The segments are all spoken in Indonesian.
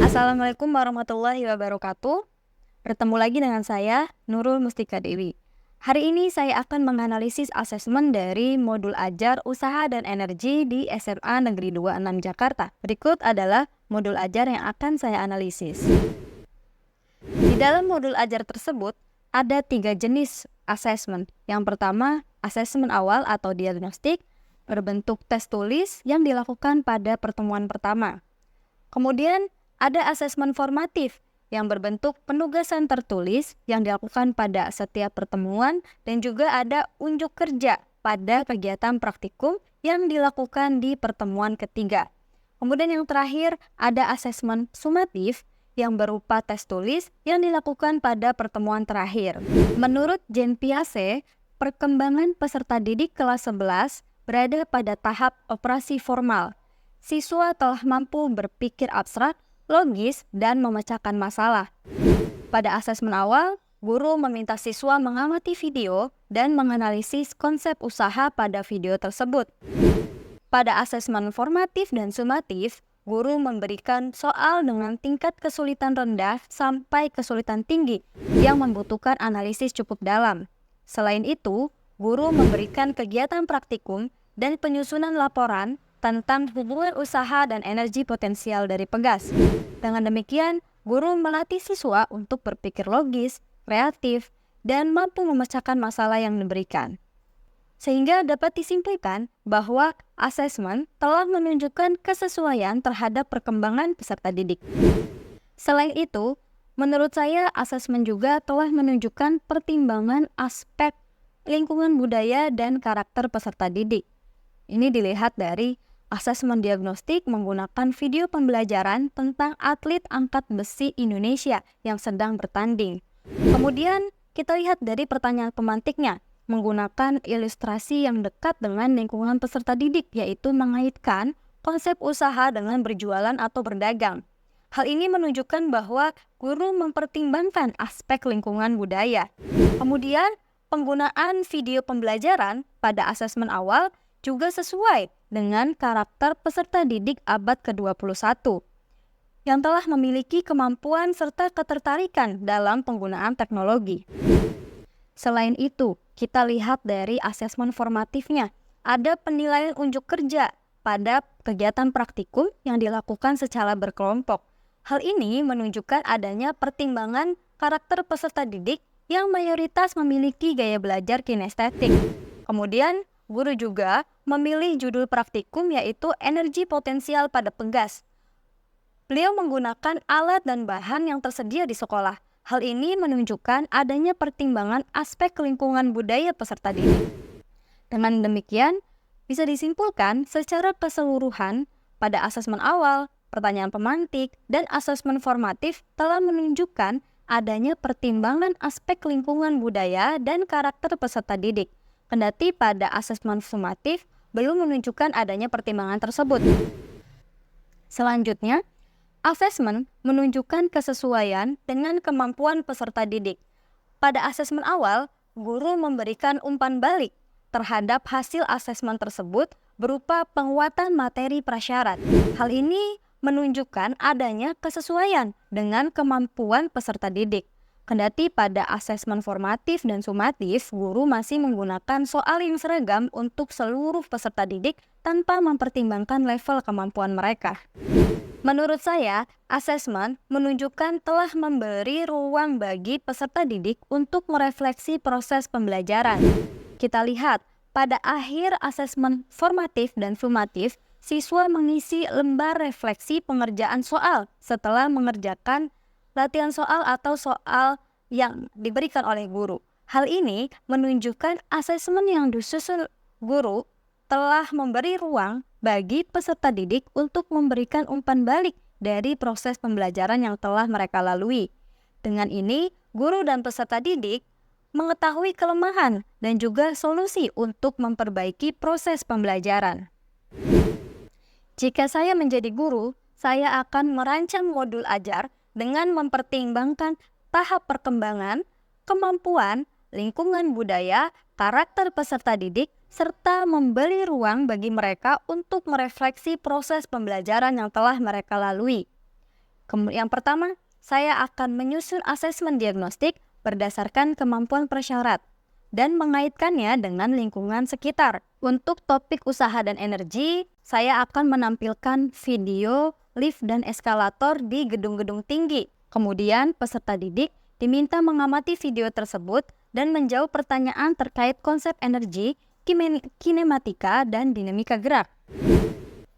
Assalamualaikum warahmatullahi wabarakatuh. Bertemu lagi dengan saya, Nurul Mustika Dewi. Hari ini saya akan menganalisis asesmen dari modul ajar Usaha dan Energi di SMA Negeri 26 Jakarta. Berikut adalah modul ajar yang akan saya analisis. Di dalam modul ajar tersebut, ada 3 jenis asesmen. Yang pertama, asesmen awal atau diagnostik, berbentuk tes tulis yang dilakukan pada pertemuan pertama. Kemudian, ada asesmen formatif yang berbentuk penugasan tertulis yang dilakukan pada setiap pertemuan, dan juga ada unjuk kerja pada kegiatan praktikum yang dilakukan di pertemuan ketiga. Kemudian yang terakhir, ada asesmen sumatif yang berupa tes tulis yang dilakukan pada pertemuan terakhir. Menurut Jean Piaget, perkembangan peserta didik kelas 11 berada pada tahap operasi formal. Siswa telah mampu berpikir abstrak, logis, dan memecahkan masalah. Pada asesmen awal, guru meminta siswa mengamati video dan menganalisis konsep usaha pada video tersebut. Pada asesmen formatif dan sumatif, guru memberikan soal dengan tingkat kesulitan rendah sampai kesulitan tinggi yang membutuhkan analisis cukup dalam. Selain itu, guru memberikan kegiatan praktikum dan penyusunan laporan tentang hubungan usaha dan energi potensial dari pegas. Dengan demikian, guru melatih siswa untuk berpikir logis, kreatif, dan mampu memecahkan masalah yang diberikan. Sehingga dapat disimpulkan bahwa asesmen telah menunjukkan kesesuaian terhadap perkembangan peserta didik. Selain itu, menurut saya asesmen juga telah menunjukkan pertimbangan aspek lingkungan budaya dan karakter peserta didik. Ini dilihat dari asesmen diagnostik menggunakan video pembelajaran tentang atlet angkat besi Indonesia yang sedang bertanding. Kemudian kita lihat dari pertanyaan pemantiknya, menggunakan ilustrasi yang dekat dengan lingkungan peserta didik, yaitu mengaitkan konsep usaha dengan berjualan atau berdagang. Hal ini menunjukkan bahwa guru mempertimbangkan aspek lingkungan budaya. Kemudian, penggunaan video pembelajaran pada asesmen awal juga sesuai dengan karakter peserta didik abad ke-21 yang telah memiliki kemampuan serta ketertarikan dalam penggunaan teknologi. Selain itu, kita lihat dari asesmen formatifnya, ada penilaian unjuk kerja pada kegiatan praktikum yang dilakukan secara berkelompok. Hal ini menunjukkan adanya pertimbangan karakter peserta didik yang mayoritas memiliki gaya belajar kinestetik. Kemudian, guru juga memilih judul praktikum yaitu energi potensial pada pegas. Beliau menggunakan alat dan bahan yang tersedia di sekolah. Hal ini menunjukkan adanya pertimbangan aspek lingkungan budaya peserta didik. Dengan demikian, bisa disimpulkan secara keseluruhan pada asesmen awal, pertanyaan pemantik, dan asesmen formatif telah menunjukkan adanya pertimbangan aspek lingkungan budaya dan karakter peserta didik. Kendati pada asesmen sumatif belum menunjukkan adanya pertimbangan tersebut. Selanjutnya, asesmen menunjukkan kesesuaian dengan kemampuan peserta didik. Pada asesmen awal, guru memberikan umpan balik terhadap hasil asesmen tersebut berupa penguatan materi prasyarat. Hal ini menunjukkan adanya kesesuaian dengan kemampuan peserta didik. Kendati pada asesmen formatif dan sumatif, guru masih menggunakan soal yang seragam untuk seluruh peserta didik tanpa mempertimbangkan level kemampuan mereka. Menurut saya, asesmen menunjukkan telah memberi ruang bagi peserta didik untuk merefleksi proses pembelajaran. Kita lihat, pada akhir asesmen formatif dan sumatif, siswa mengisi lembar refleksi pengerjaan soal setelah mengerjakan latihan soal atau soal yang diberikan oleh guru. Hal ini menunjukkan asesmen yang disusun guru telah memberi ruang bagi peserta didik untuk memberikan umpan balik dari proses pembelajaran yang telah mereka lalui. Dengan ini, guru dan peserta didik mengetahui kelemahan dan juga solusi untuk memperbaiki proses pembelajaran. Jika saya menjadi guru, saya akan merancang modul ajar dengan mempertimbangkan tahap perkembangan, kemampuan, lingkungan budaya, karakter peserta didik, serta memberi ruang bagi mereka untuk merefleksi proses pembelajaran yang telah mereka lalui. Yang pertama, saya akan menyusun asesmen diagnostik berdasarkan kemampuan prasyarat dan mengaitkannya dengan lingkungan sekitar. Untuk topik usaha dan energi, saya akan menampilkan video, lift, dan eskalator di gedung-gedung tinggi. Kemudian, peserta didik diminta mengamati video tersebut dan menjawab pertanyaan terkait konsep energi, kinematika, dan dinamika gerak.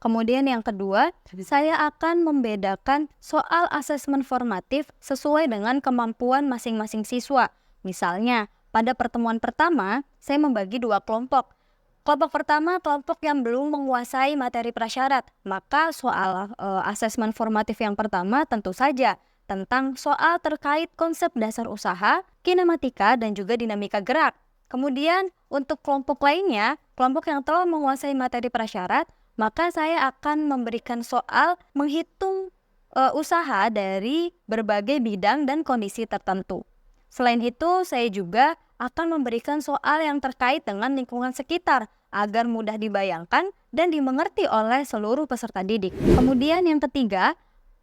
Kemudian yang kedua, saya akan membedakan soal asesmen formatif sesuai dengan kemampuan masing-masing siswa. Misalnya, pada pertemuan pertama, saya membagi 2 kelompok. Kelompok pertama, kelompok yang belum menguasai materi prasyarat. Maka soal asesmen formatif yang pertama tentu saja tentang soal terkait konsep dasar usaha, kinematika, dan juga dinamika gerak. Kemudian, untuk kelompok lainnya, kelompok yang telah menguasai materi prasyarat, maka saya akan memberikan soal menghitung usaha dari berbagai bidang dan kondisi tertentu. Selain itu, saya juga akan memberikan soal yang terkait dengan lingkungan sekitar agar mudah dibayangkan dan dimengerti oleh seluruh peserta didik. Kemudian yang ketiga,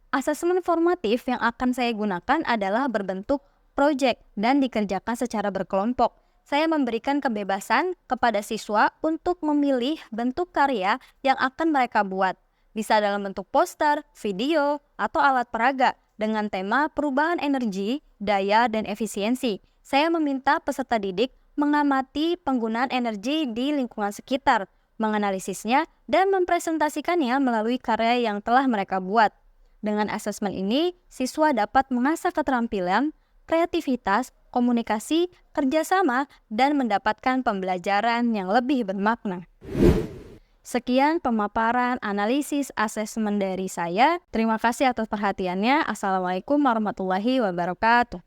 asesmen formatif yang akan saya gunakan adalah berbentuk proyek dan dikerjakan secara berkelompok. Saya memberikan kebebasan kepada siswa untuk memilih bentuk karya yang akan mereka buat. Bisa dalam bentuk poster, video, atau alat peraga dengan tema perubahan energi, daya, dan efisiensi. Saya meminta peserta didik mengamati penggunaan energi di lingkungan sekitar, menganalisisnya, dan mempresentasikannya melalui karya yang telah mereka buat. Dengan asesmen ini, siswa dapat mengasah keterampilan, kreativitas, komunikasi, kerjasama, dan mendapatkan pembelajaran yang lebih bermakna. Sekian pemaparan analisis asesmen dari saya. Terima kasih atas perhatiannya. Assalamualaikum warahmatullahi wabarakatuh.